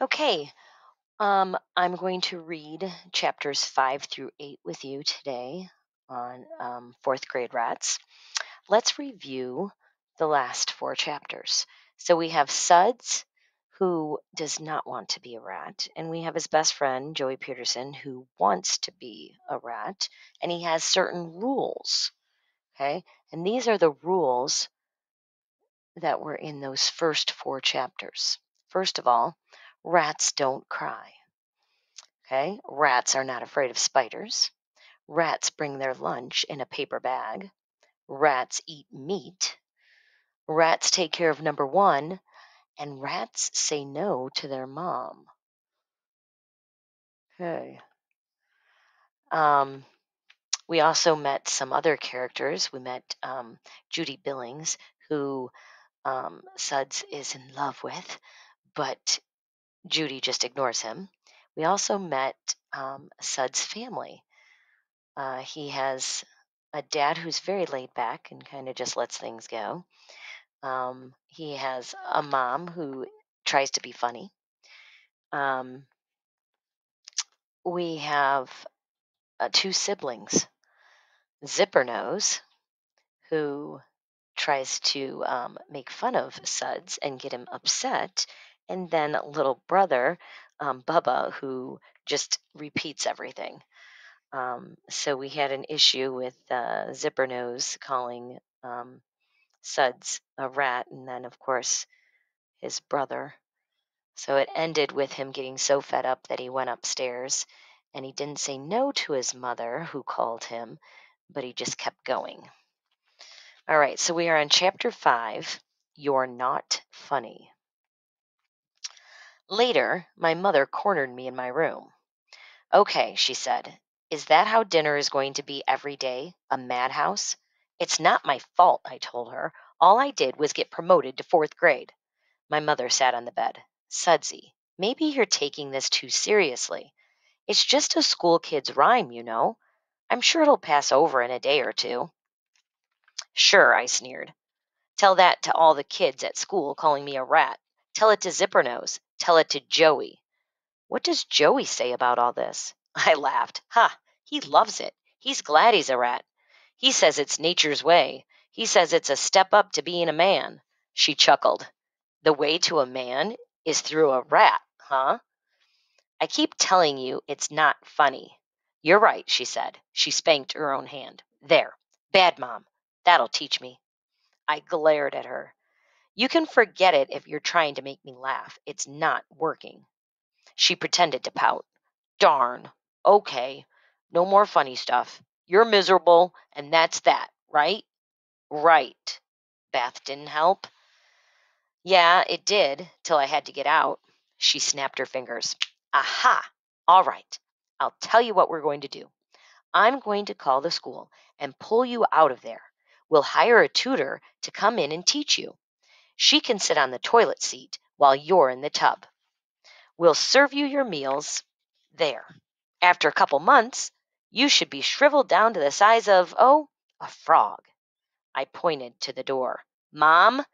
Okay, I'm going to read chapters 5 through 8 with you today on fourth grade rats. Let's review the last four chapters. So we have Suds, who does not want to be a rat, and we have his best friend, Joey Peterson, who wants to be a rat, and he has certain rules. Okay, and these are the rules that were in those first four chapters. First of all, rats don't cry. Okay, rats are not afraid of spiders. Rats bring their lunch in a paper bag. Rats eat meat. Rats take care of number one, and rats say no to their mom. Okay. Um, we also met some other characters. We met Judy Billings, who Suds is in love with, but Judy just ignores him. We also met Suds' family. He has a dad who's very laid back and kind of just lets things go. He has a mom who tries to be funny. We have two siblings, Zipper Nose, who tries to make fun of Suds and get him upset, and then little brother, Bubba, who just repeats everything. So we had an issue with Zipper Nose calling Suds a rat, and then, of course, his brother. So it ended with him getting so fed up that he went upstairs, and he didn't say no to his mother, who called him, but he just kept going. All right, so we are on chapter 5, You're Not Funny. Later, my mother cornered me in my room. Okay, she said, is that how dinner is going to be every day? A madhouse? It's not my fault, I told her. All I did was get promoted to fourth grade. My mother sat on the bed. Sudsy, maybe you're taking this too seriously. It's just a school kid's rhyme, you know. I'm sure it'll pass over in a day or two. Sure, I sneered. Tell that to all the kids at school calling me a rat. Tell it to Zippernose. Tell it to Joey. What does Joey say about all this? I laughed. Ha! He loves it. He's glad he's a rat. He says it's nature's way. He says it's a step up to being a man. She chuckled. The way to a man is through a rat, huh? I keep telling you it's not funny. You're right, she said. She spanked her own hand. There. Bad mom. That'll teach me. I glared at her. You can forget it if you're trying to make me laugh. It's not working. She pretended to pout. Darn. Okay. No more funny stuff. You're miserable, and that's that, right? Right. Bath didn't help. Yeah, it did, till I had to get out. She snapped her fingers. Aha! All right. I'll tell you what we're going to do. I'm going to call the school and pull you out of there. We'll hire a tutor to come in and teach you. She can sit on the toilet seat while you're in the tub. We'll serve you your meals there. After a couple months, you should be shriveled down to the size of, oh, a frog. I pointed to the door. Mom,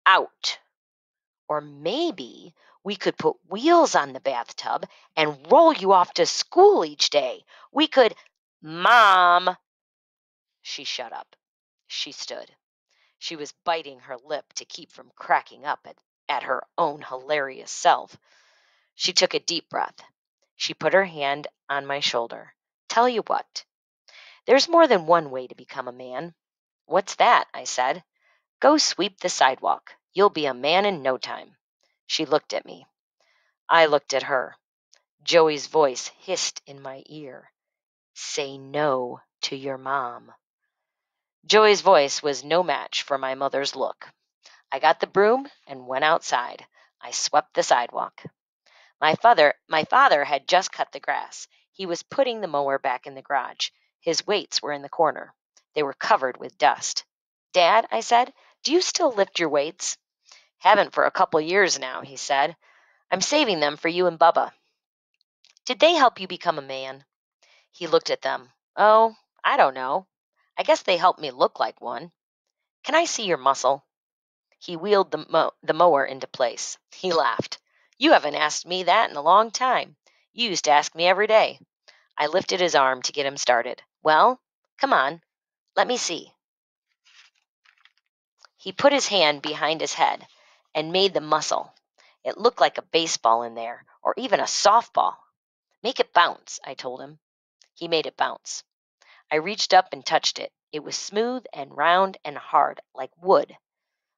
out. Or maybe we could put wheels on the bathtub and roll you off to school each day. We could, Mom. She shut up. She stood. She was biting her lip to keep from cracking up at her own hilarious self. She took a deep breath. She put her hand on my shoulder. Tell you what, there's more than one way to become a man. What's that? I said. Go sweep the sidewalk. You'll be a man in no time. She looked at me. I looked at her. Joey's voice hissed in my ear. Say no to your mom. Joey's voice was no match for my mother's look. I got the broom and went outside. I swept the sidewalk. My father had just cut the grass. He was putting the mower back in the garage. His weights were in the corner. They were covered with dust. Dad, I said, do you still lift your weights? Haven't for a couple years now, he said. I'm saving them for you and Bubba. Did they help you become a man? He looked at them. Oh, I don't know. I guess they helped me look like one. Can I see your muscle? He wheeled the mower into place. He laughed. You haven't asked me that in a long time. You used to ask me every day. I lifted his arm to get him started. Well, come on, let me see. He put his hand behind his head and made the muscle. It looked like a baseball in there, or even a softball. Make it bounce, I told him. He made it bounce. I reached up and touched it. It was smooth and round and hard, like wood.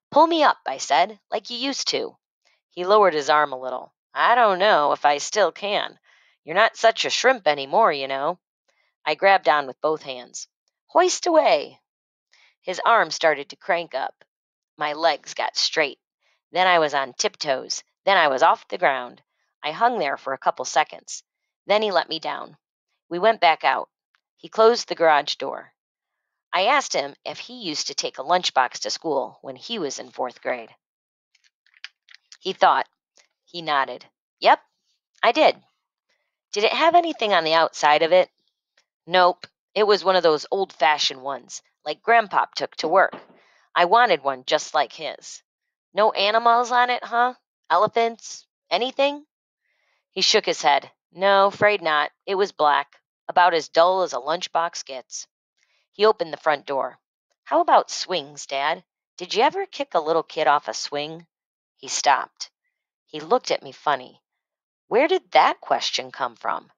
Pull me up, I said, like you used to. He lowered his arm a little. I don't know if I still can. You're not such a shrimp anymore, you know. I grabbed on with both hands. Hoist away. His arm started to crank up. My legs got straight. Then I was on tiptoes. Then I was off the ground. I hung there for a couple seconds. Then he let me down. We went back out. He closed the garage door. I asked him if he used to take a lunchbox to school when he was in 4th grade. He thought. He nodded. Yep, I did. Did it have anything on the outside of it? Nope. It was one of those old-fashioned ones, like Grandpa took to work. I wanted one just like his. No animals on it, huh? Elephants? Anything? He shook his head. No, afraid not. It was black, about as dull as a lunchbox gets. He opened the front door. How about swings, Dad? Did you ever kick a little kid off a swing? He stopped. He looked at me funny. Where did that question come from?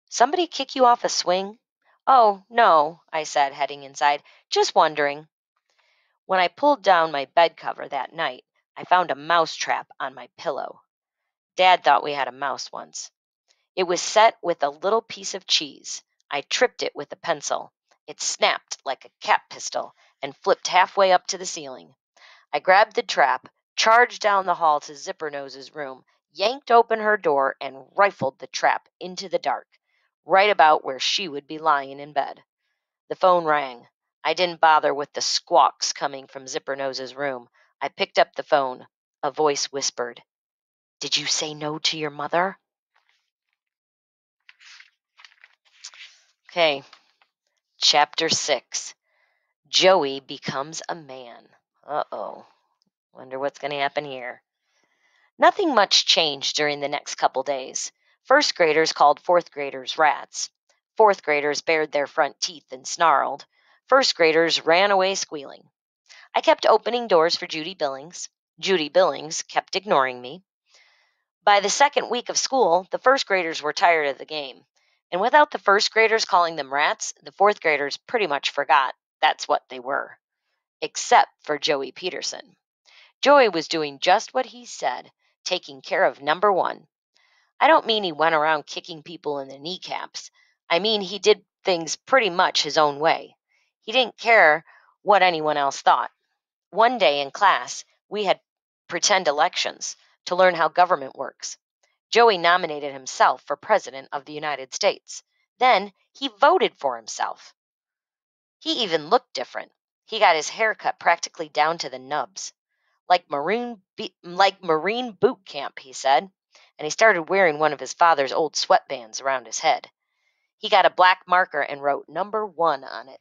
Somebody kick you off a swing? Oh, no, I said, heading inside. Just wondering. When I pulled down my bed cover that night, I found a mouse trap on my pillow. Dad thought we had a mouse once. It was set with a little piece of cheese. I tripped it with a pencil. It snapped like a cap pistol and flipped halfway up to the ceiling. I grabbed the trap, charged down the hall to Zippernose's room, yanked open her door, and rifled the trap into the dark, right about where she would be lying in bed. The phone rang. I didn't bother with the squawks coming from Zippernose's room. I picked up the phone. A voice whispered, Did you say no to your mother? Okay, Chapter 6. Joey becomes a man. Uh-oh. Wonder what's going to happen here. Nothing much changed during the next couple days. 1st graders called 4th graders rats. 4th graders bared their front teeth and snarled. 1st graders ran away squealing. I kept opening doors for Judy Billings. Judy Billings kept ignoring me. By the 2nd week of school, the 1st graders were tired of the game. And without the 1st graders calling them rats, the 4th graders pretty much forgot that's what they were. Except for Joey Peterson. Joey was doing just what he said, taking care of number 1. I don't mean he went around kicking people in the kneecaps. I mean he did things pretty much his own way. He didn't care what anyone else thought. One day in class, we had pretend elections to learn how government works. Joey nominated himself for President of the United States. Then he voted for himself. He even looked different. He got his hair cut practically down to the nubs. Like Marine boot camp, he said, and he started wearing one of his father's old sweatbands around his head. He got a black marker and wrote number 1 on it.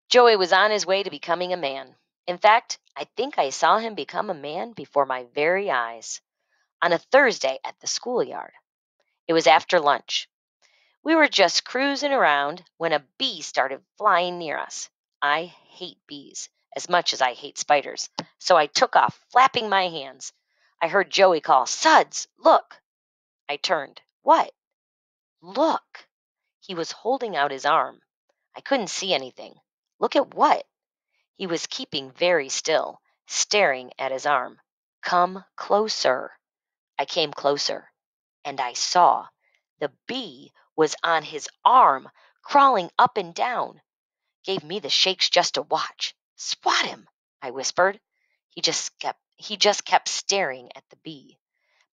Joey was on his way to becoming a man. In fact, I think I saw him become a man before my very eyes. On a Thursday at the schoolyard. It was after lunch. We were just cruising around when a bee started flying near us. I hate bees as much as I hate spiders, so I took off, flapping my hands. I heard Joey call, Suds, look! I turned. What? Look! He was holding out his arm. I couldn't see anything. Look at what? He was keeping very still, staring at his arm. Come closer. I came closer, and I saw the bee was on his arm, crawling up and down. Gave me the shakes just to watch. Swat him, I whispered. He just kept staring at the bee.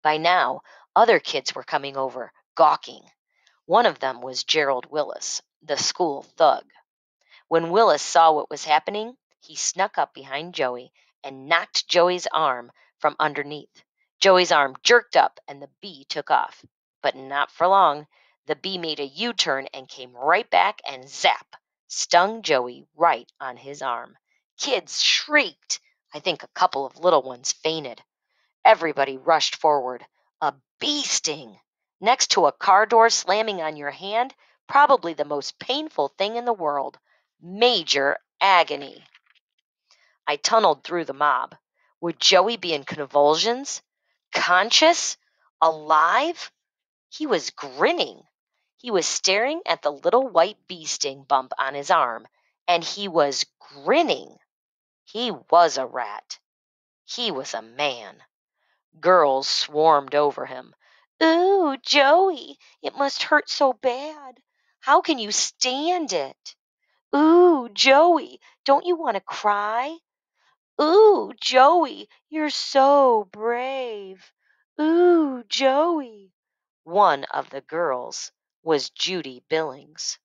By now, other kids were coming over, gawking. One of them was Gerald Willis, the school thug. When Willis saw what was happening, he snuck up behind Joey and knocked Joey's arm from underneath. Joey's arm jerked up and the bee took off. But not for long. The bee made a U-turn and came right back and zap, stung Joey right on his arm. Kids shrieked. I think a couple of little ones fainted. Everybody rushed forward. A bee sting! Next to a car door slamming on your hand, probably the most painful thing in the world. Major agony. I tunneled through the mob. Would Joey be in convulsions? Conscious? Alive? He was grinning. He was staring at the little white bee sting bump on his arm, and he was grinning. He was a rat. He was a man. Girls swarmed over him. Ooh, Joey, it must hurt so bad. How can you stand it? Ooh, Joey, don't you want to cry? Ooh, Joey, you're so brave. Ooh, Joey. One of the girls was Judy Billings.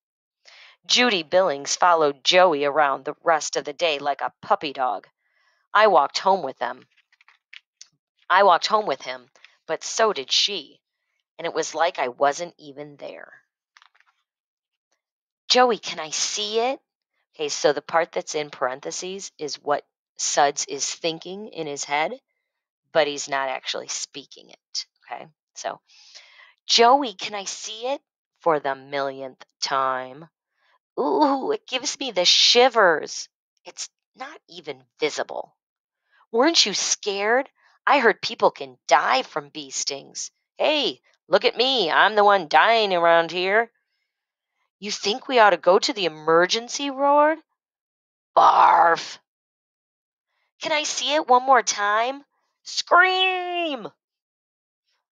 Judy Billings followed Joey around the rest of the day like a puppy dog. I walked home with him, but so did she, and it was like I wasn't even there. Joey, can I see it? Okay, so the part that's in parentheses is what Suds is thinking in his head, but he's not actually speaking it. Okay, so Joey, can I see it? For the millionth time. Ooh, it gives me the shivers. It's not even visible. Weren't you scared? I heard people can die from bee stings. Hey, look at me. I'm the one dying around here. You think we ought to go to the emergency ward? Barf. Can I see it one more time? Scream!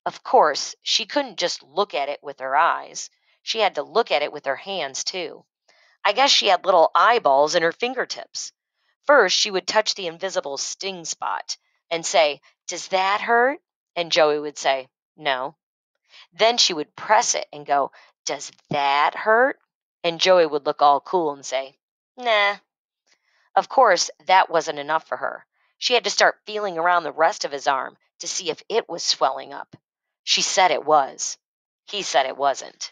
Of course, she couldn't just look at it with her eyes. She had to look at it with her hands, too. I guess she had little eyeballs in her fingertips. First, she would touch the invisible sting spot and say, Does that hurt? And Joey would say, No. Then she would press it and go, Does that hurt? And Joey would look all cool and say, Nah. Of course, that wasn't enough for her. She had to start feeling around the rest of his arm to see if it was swelling up. She said it was. He said it wasn't.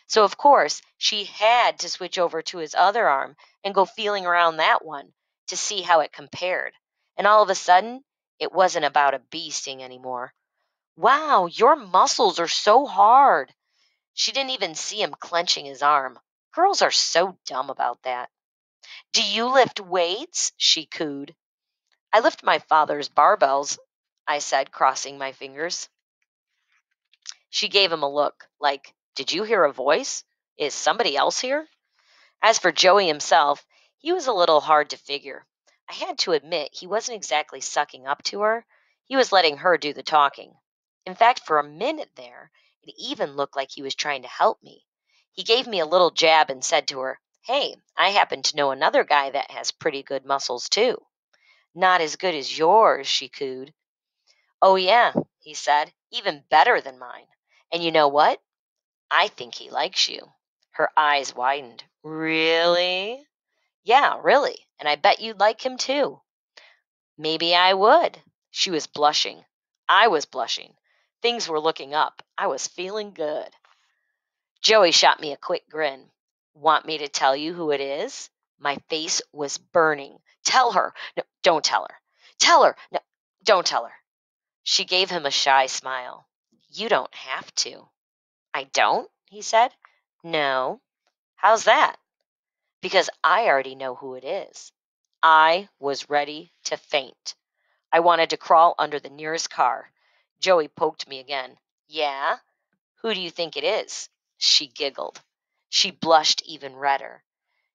So, of course, she had to switch over to his other arm and go feeling around that one to see how it compared. And all of a sudden, it wasn't about a bee sting anymore. Wow, your muscles are so hard. She didn't even see him clenching his arm. Girls are so dumb about that. Do you lift weights? She cooed. I lift my father's barbells, I said, crossing my fingers. She gave him a look, like, Did you hear a voice? Is somebody else here? As for Joey himself, he was a little hard to figure. I had to admit he wasn't exactly sucking up to her. He was letting her do the talking. In fact, for a minute there, it even looked like he was trying to help me. He gave me a little jab and said to her, Hey, I happen to know another guy that has pretty good muscles, too. Not as good as yours, she cooed. Oh, yeah, he said, even better than mine. And you know what? I think he likes you. Her eyes widened. Really? Yeah, really. And I bet you'd like him too. Maybe I would. She was blushing. I was blushing. Things were looking up. I was feeling good. Joey shot me a quick grin. Want me to tell you who it is? My face was burning. Tell her. No, don't tell her. Tell her. No, don't tell her. She gave him a shy smile. You don't have to. I don't? He said. No. How's that? Because I already know who it is. I was ready to faint. I wanted to crawl under the nearest car. Joey poked me again. Yeah? Who do you think it is? She giggled. She blushed even redder.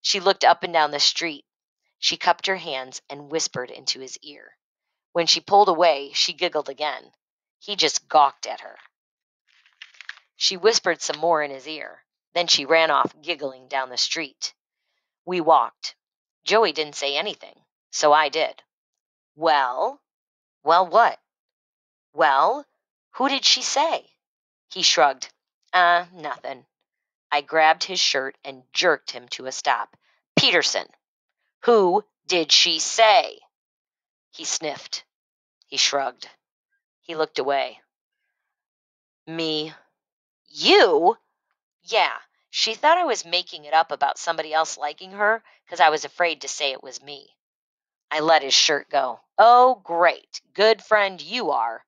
She looked up and down the street. She cupped her hands and whispered into his ear. When she pulled away, she giggled again. He just gawked at her. She whispered some more in his ear. Then she ran off, giggling down the street. We walked. Joey didn't say anything, so I did. Well? Well, what? Well, who did she say? He shrugged. Nothing. I grabbed his shirt and jerked him to a stop. Peterson. Who did she say? He sniffed. He shrugged. He looked away. Me. You? Yeah, she thought I was making it up about somebody else liking her because I was afraid to say it was me. I let his shirt go. Oh, great. Good friend you are.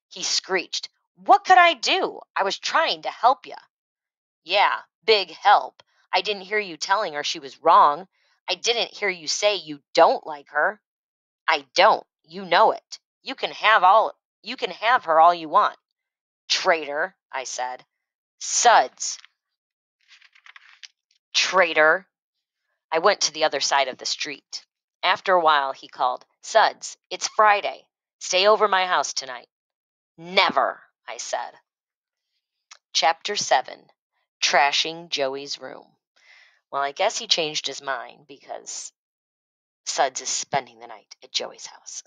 He screeched. What could I do? I was trying to help you. Yeah, big help. I didn't hear you telling her she was wrong. I didn't hear you say you don't like her. I don't. You know it. You can have her all you want. Traitor, I said. Suds. Traitor. I went to the other side of the street. After a while, he called, Suds, it's Friday. Stay over my house tonight. Never, I said. Chapter 7. Trashing Joey's Room. Well, I guess he changed his mind because Suds is spending the night at Joey's house.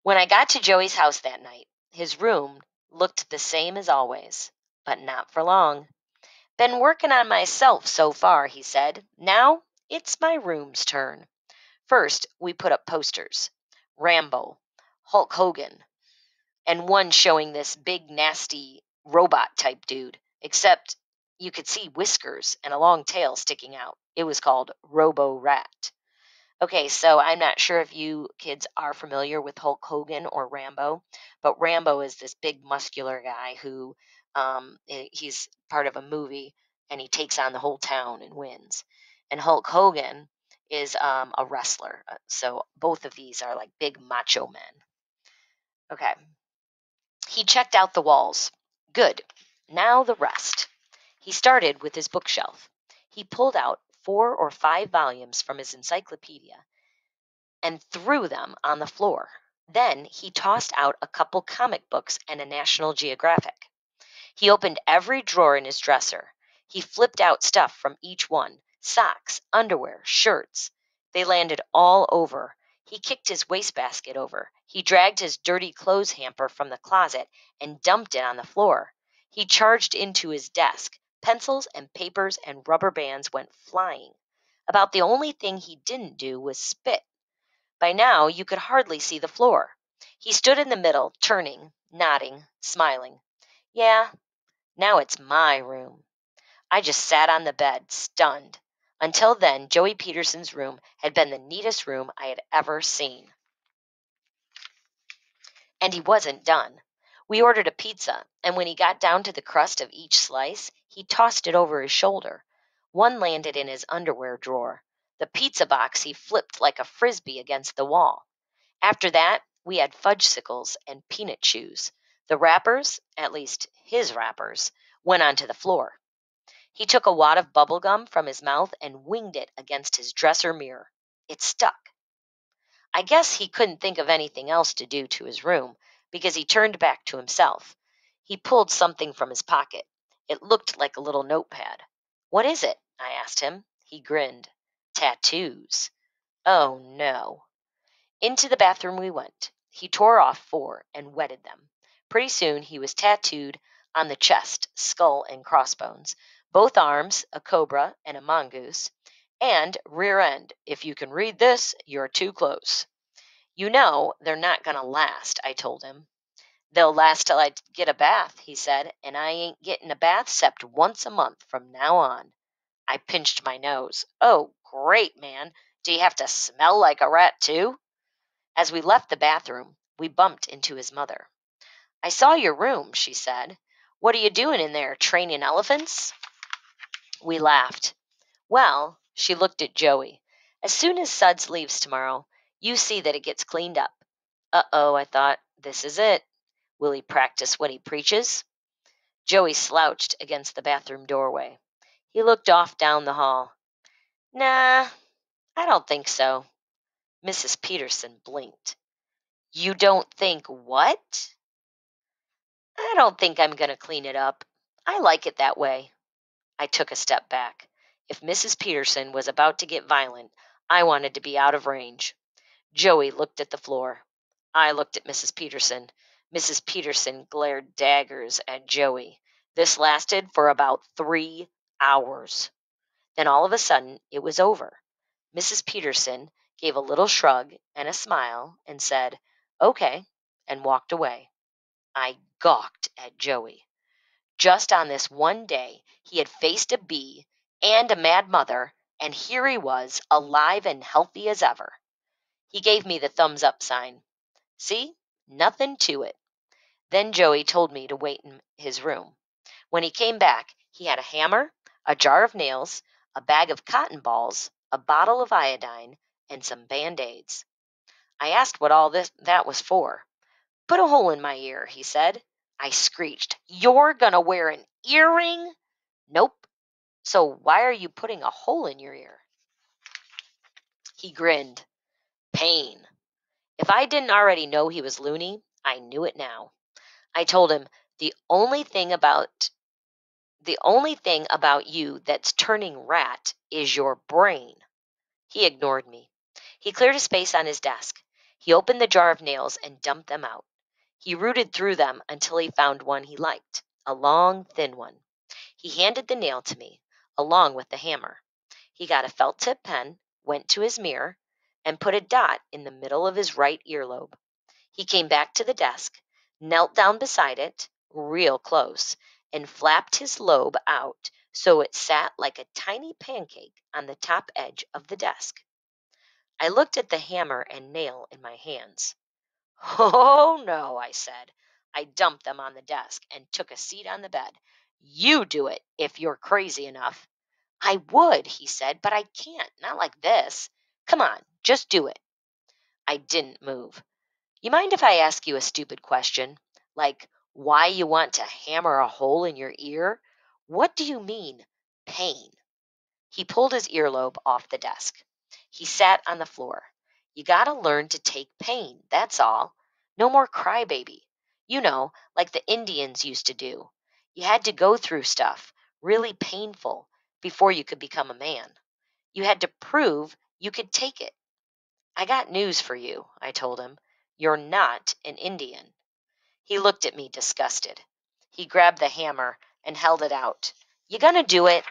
When I got to Joey's house that night, his room looked the same as always, but not for long. Been working on myself so far, he said. Now it's my room's turn. First, we put up posters. Rambo, Hulk Hogan, and one showing this big, nasty robot-type dude, except you could see whiskers and a long tail sticking out. It was called Robo-Rat. Okay, so I'm not sure if you kids are familiar with Hulk Hogan or Rambo, but Rambo is this big muscular guy who he's part of a movie and he takes on the whole town and wins. And Hulk Hogan is a wrestler. So both of these are like big macho men. Okay. He checked out the walls. Good. Now the rest. He started with his bookshelf. He pulled out 4 or 5 volumes from his encyclopedia and threw them on the floor. Then he tossed out a couple comic books and a National Geographic. He opened every drawer in his dresser. He flipped out stuff from each one, socks, underwear, shirts. They landed all over. He kicked his wastebasket over. He dragged his dirty clothes hamper from the closet and dumped it on the floor. He charged into his desk. Pencils and papers and rubber bands went flying. About the only thing he didn't do was spit. By now, you could hardly see the floor. He stood in the middle, turning, nodding, smiling. Yeah, now it's my room. I just sat on the bed, stunned. Until then, Joey Peterson's room had been the neatest room I had ever seen. And he wasn't done. We ordered a pizza, and when he got down to the crust of each slice, he tossed it over his shoulder. One landed in his underwear drawer. The pizza box he flipped like a frisbee against the wall. After that, we had fudgesicles and peanut chews. The wrappers, at least his wrappers, went onto the floor. He took a wad of bubble gum from his mouth and winged it against his dresser mirror. It stuck. I guess he couldn't think of anything else to do to his room because he turned back to himself. He pulled something from his pocket. It looked like a little notepad. What is it? I asked him. He grinned. Tattoos. Oh, no. Into the bathroom we went. He tore off 4 and wetted them. Pretty soon he was tattooed on the chest, skull and crossbones, both arms, a cobra and a mongoose, and rear end. If you can read this, you're too close. You know they're not going to last, I told him. They'll last till I get a bath, he said, and I ain't getting a bath except once a month from now on. I pinched my nose. Oh, great, man. Do you have to smell like a rat, too? As we left the bathroom, we bumped into his mother. I saw your room, she said. What are you doing in there, training elephants? We laughed. Well, she looked at Joey. As soon as Suds leaves tomorrow, you see that it gets cleaned up. Uh-oh, I thought. This is it. Will he practice what he preaches? Joey slouched against the bathroom doorway. He looked off down the hall. Nah, I don't think so. Mrs. Peterson blinked. You don't think what? I don't think I'm going to clean it up. I like it that way. I took a step back. If Mrs. Peterson was about to get violent, I wanted to be out of range. Joey looked at the floor. I looked at Mrs. Peterson. Mrs. Peterson glared daggers at Joey. This lasted for about 3 hours. Then all of a sudden, it was over. Mrs. Peterson gave a little shrug and a smile and said, "Okay," and walked away. I gawked at Joey. Just on this one day, he had faced a bee and a mad mother, and here he was, alive and healthy as ever. He gave me the thumbs up sign. See, Nothing to it. Then Joey told me to wait in his room. When he came back, he had a hammer, a jar of nails, a bag of cotton balls, a bottle of iodine, and some Band-Aids. I asked what all that was for. Put a hole in my ear, he said. I screeched, You're gonna wear an earring? Nope. So why are you putting a hole in your ear? He grinned. Pain. If I didn't already know he was loony, I knew it now. I told him, the only thing about you that's turning rat is your brain. He ignored me. He cleared a space on his desk. He opened the jar of nails and dumped them out. He rooted through them until he found one he liked, a long, thin one. He handed the nail to me, along with the hammer. He got a felt-tip pen, went to his mirror, and put a dot in the middle of his right earlobe. He came back to the desk, knelt down beside it, real close, and flapped his lobe out so it sat like a tiny pancake on the top edge of the desk. I looked at the hammer and nail in my hands. Oh, no, I said. I dumped them on the desk and took a seat on the bed. You do it if you're crazy enough. I would, he said, but I can't, not like this. Come on, just do it. I didn't move. You mind if I ask you a stupid question? Like why you want to hammer a hole in your ear? What do you mean, pain? He pulled his earlobe off the desk. He sat on the floor. You gotta learn to take pain, that's all. No more crybaby. You know, like the Indians used to do. You had to go through stuff, really painful, before you could become a man. You had to prove you could take it. I got news for you, I told him. You're not an Indian. He looked at me disgusted. He grabbed the hammer and held it out. You gonna do it?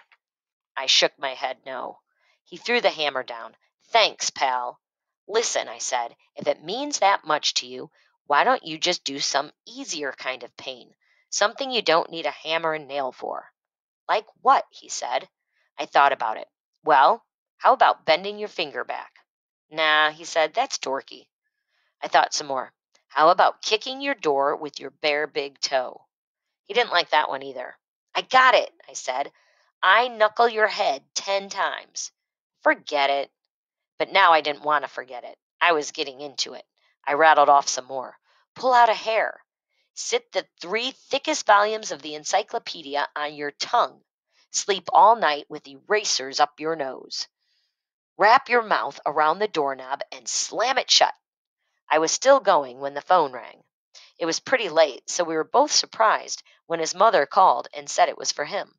I shook my head no. He threw the hammer down. Thanks, pal. Listen, I said, if it means that much to you, why don't you just do some easier kind of pain? Something you don't need a hammer and nail for. Like what? He said. I thought about it. Well, how about bending your finger back? Nah, he said, that's dorky. I thought some more. How about kicking your door with your bare big toe? He didn't like that one either. I got it, I said. I knuckle your head 10 times. Forget it. But now I didn't want to forget it. I was getting into it. I rattled off some more. Pull out a hair. Sit the 3 thickest volumes of the encyclopedia on your tongue. Sleep all night with erasers up your nose. Wrap your mouth around the doorknob and slam it shut. I was still going when the phone rang. It was pretty late, so we were both surprised when his mother called and said it was for him.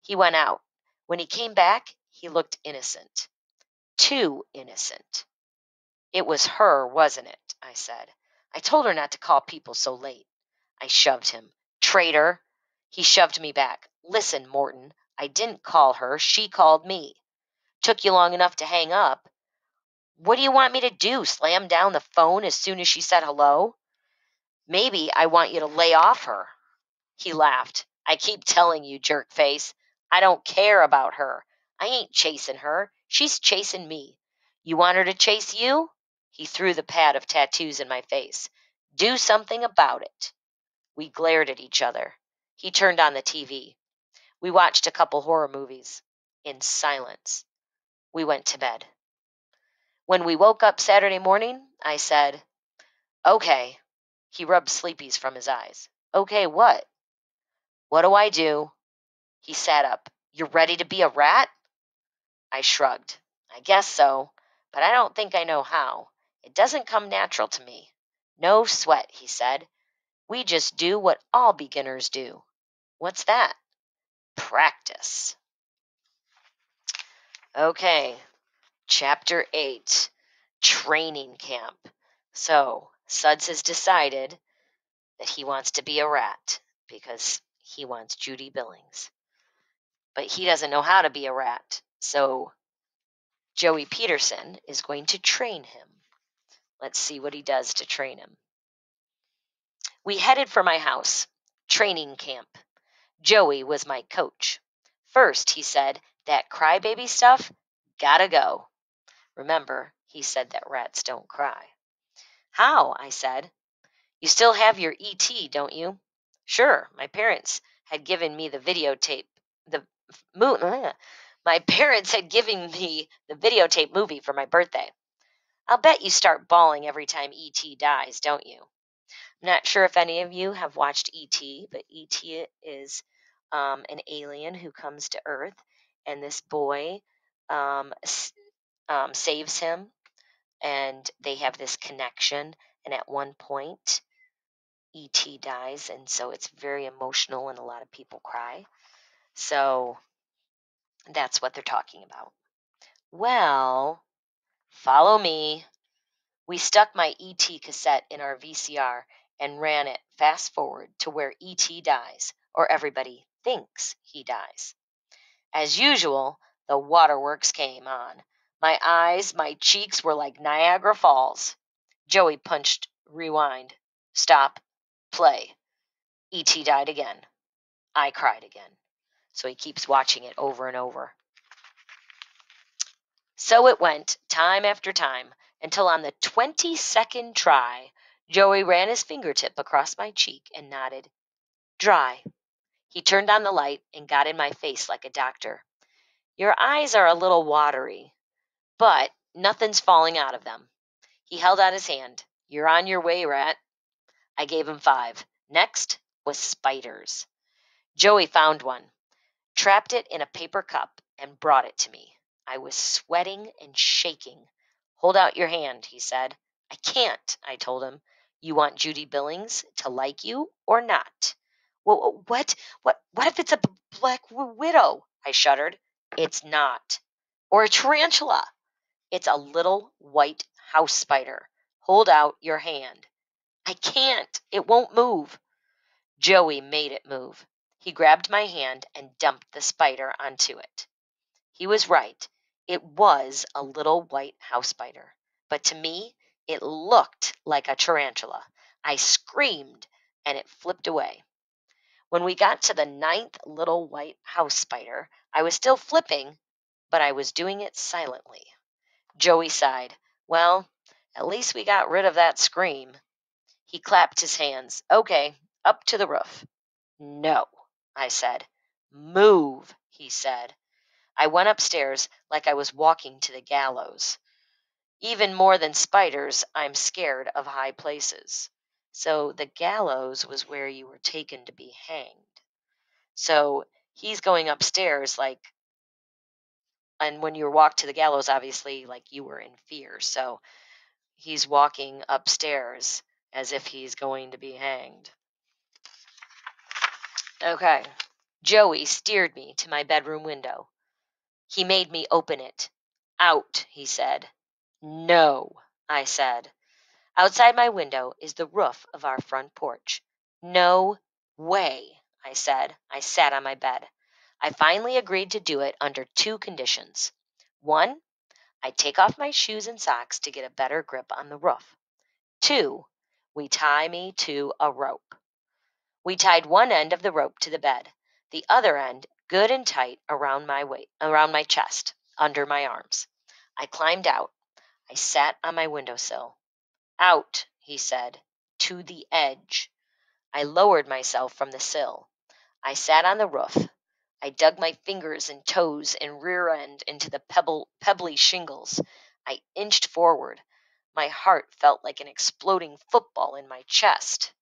He went out. When he came back, he looked innocent. Too innocent. It was her, wasn't it? I said. I told her not to call people so late. I shoved him. Traitor! He shoved me back. Listen, Morton, I didn't call her. She called me. Took you long enough to hang up. What do you want me to do? Slam down the phone as soon as she said hello? Maybe I want you to lay off her. He laughed. I keep telling you, jerk face. I don't care about her. I ain't chasing her. She's chasing me. You want her to chase you? He threw the pad of tattoos in my face. Do something about it. We glared at each other. He turned on the TV. We watched a couple horror movies. In silence. We went to bed. When we woke up Saturday morning, I said, Okay. He rubbed sleepies from his eyes. Okay, what? What do I do? He sat up. You're ready to be a rat? I shrugged. I guess so, but I don't think I know how. It doesn't come natural to me. No sweat, he said. We just do what all beginners do. What's that? Practice. Okay, Chapter 8, Training Camp. So, Suds has decided that he wants to be a rat because he wants Judy Billings. But he doesn't know how to be a rat, so Joey Peterson is going to train him. Let's see what he does to train him. We headed for my house, training camp. Joey was my coach. First, he said, that crybaby stuff, gotta go. Remember, he said that rats don't cry. How? I said. You still have your ET, don't you? Sure, my parents had given me the videotape. The My parents had given me the videotape movie for my birthday. I'll bet you start bawling every time ET dies, don't you? I'm not sure if any of you have watched ET, but ET is an alien who comes to Earth, and this boy um, saves him, and they have this connection. And at one point, ET dies, and so it's very emotional, and a lot of people cry. So that's what they're talking about. Well, follow me. We stuck my ET cassette in our VCR and ran it fast forward to where ET dies, or everybody thinks he dies. As usual, the waterworks came on. My eyes, my cheeks were like Niagara Falls. Joey punched rewind, stop, play. ET died again. I cried again. So he keeps watching it over and over. So it went, time after time, until on the 22nd try, Joey ran his fingertip across my cheek and nodded. Dry. He turned on the light and got in my face like a doctor. Your eyes are a little watery, but nothing's falling out of them. He held out his hand. You're on your way, rat. I gave him 5. Next was spiders. Joey found one, trapped it in a paper cup, and brought it to me. I was sweating and shaking. Hold out your hand, he said. I can't, I told him. You want Judy Billings to like you or not? Well, what if it's a black widow? I shuddered. It's not. Or a tarantula. It's a little white house spider. Hold out your hand. I can't. It won't move. Joey made it move. He grabbed my hand and dumped the spider onto it. He was right. It was a little white house spider. But to me, it looked like a tarantula. I screamed, and it flipped away. When we got to the 9th little white house spider, I was still flipping, but I was doing it silently. Joey sighed. Well, at least we got rid of that scream. He clapped his hands. Okay, up to the roof. No, I said. Move, he said. I went upstairs like I was walking to the gallows. Even more than spiders, I'm scared of high places. So the gallows was where you were taken to be hanged. So he's going upstairs and when you walk to the gallows, obviously, like you were in fear. So he's walking upstairs as if he's going to be hanged. Okay. Joey steered me to my bedroom window. He made me open it. Out, he said. No, I said. Outside my window is the roof of our front porch. No way, I said. I sat on my bed. I finally agreed to do it under 2 conditions. 1, I take off my shoes and socks to get a better grip on the roof. 2, we tie me to a rope. We tied one end of the rope to the bed, the other end good and tight around my chest, under my arms. I climbed out. I sat on my windowsill. Out, he said, to the edge. I lowered myself from the sill. I sat on the roof. I dug my fingers and toes and rear end into the pebbly shingles. I inched forward. My heart felt like an exploding football in my chest.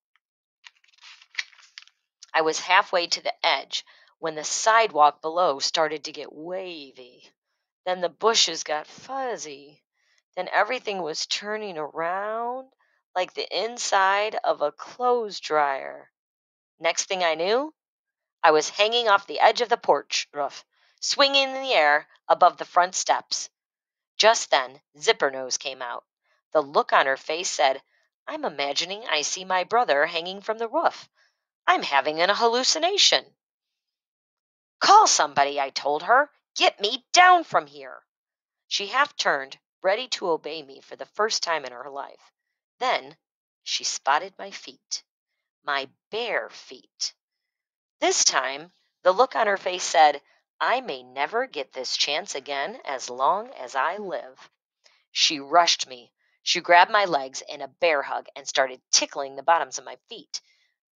I was halfway to the edge when the sidewalk below started to get wavy. Then the bushes got fuzzy. Then everything was turning around like the inside of a clothes dryer. Next thing I knew, I was hanging off the edge of the porch roof, swinging in the air above the front steps. Just then, Zipper Nose came out. The look on her face said, I'm imagining I see my brother hanging from the roof. I'm having an hallucination. Call somebody, I told her. Get me down from here. She half turned, ready to obey me for the first time in her life. Then she spotted my feet, my bare feet. This time, the look on her face said, I may never get this chance again as long as I live. She rushed me, She grabbed my legs in a bear hug and started tickling the bottoms of my feet.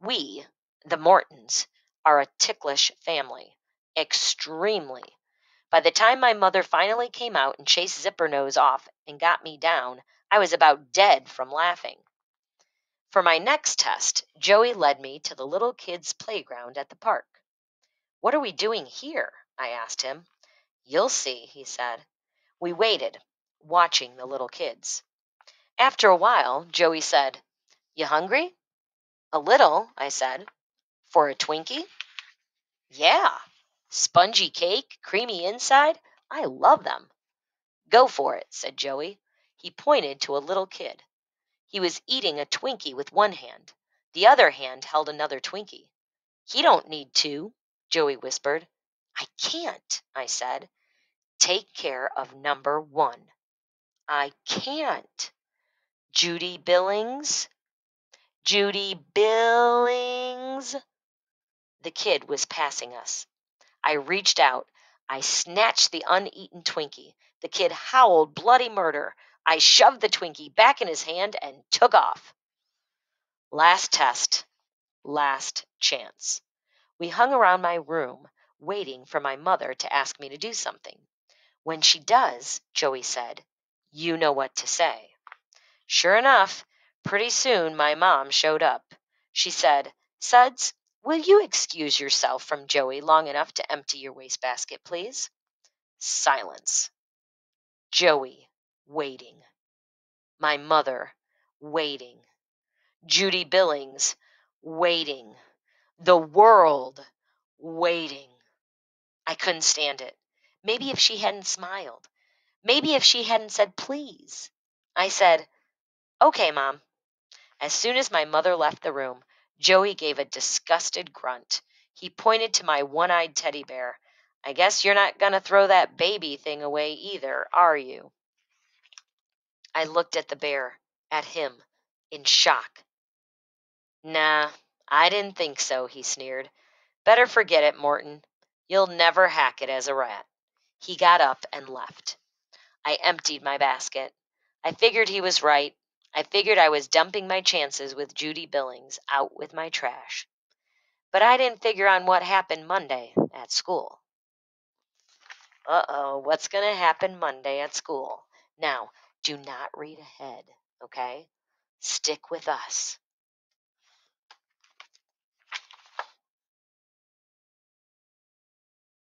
We, the Mortons, are a ticklish family. Extremely. By the time my mother finally came out and chased Zipper Nose off and got me down, I was about dead from laughing. For my next test, Joey led me to the little kids' playground at the park. "What are we doing here?" I asked him. "You'll see," he said. We waited, watching the little kids. After a while, Joey said, "You hungry?" "A little," I said. "For a Twinkie?" "Yeah. Spongy cake, creamy inside. I love them." "Go for it," said Joey. He pointed to a little kid. He was eating a Twinkie with one hand. The other hand held another Twinkie. "He don't need two," Joey whispered. "I can't," I said. "Take care of number one." "I can't." "Judy Billings? Judy Billings?" The kid was passing us. I reached out. I snatched the uneaten Twinkie. The kid howled bloody murder. I shoved the Twinkie back in his hand and took off. Last test. Last chance. We hung around my room, waiting for my mother to ask me to do something. "When she does," Joey said, "you know what to say." Sure enough, pretty soon my mom showed up. She said, "Suds, will you excuse yourself from Joey long enough to empty your wastebasket, please?" Silence. Joey waiting. My mother waiting. Judy Billings waiting. The world waiting. I couldn't stand it. Maybe if she hadn't smiled. Maybe if she hadn't said please. I said, "Okay, Mom." As soon as my mother left the room, Joey gave a disgusted grunt. He pointed to my one-eyed teddy bear. "I guess you're not going to throw that baby thing away either, are you?" I looked at the bear, at him, in shock. "Nah, I didn't think so," he sneered. "Better forget it, Morton. You'll never hack it as a rat." He got up and left. I emptied my basket. I figured he was right. I figured I was dumping my chances with Judy Billings out with my trash. But I didn't figure on what happened Monday at school. Uh-oh, what's going to happen Monday at school? Now, do not read ahead, okay? Stick with us.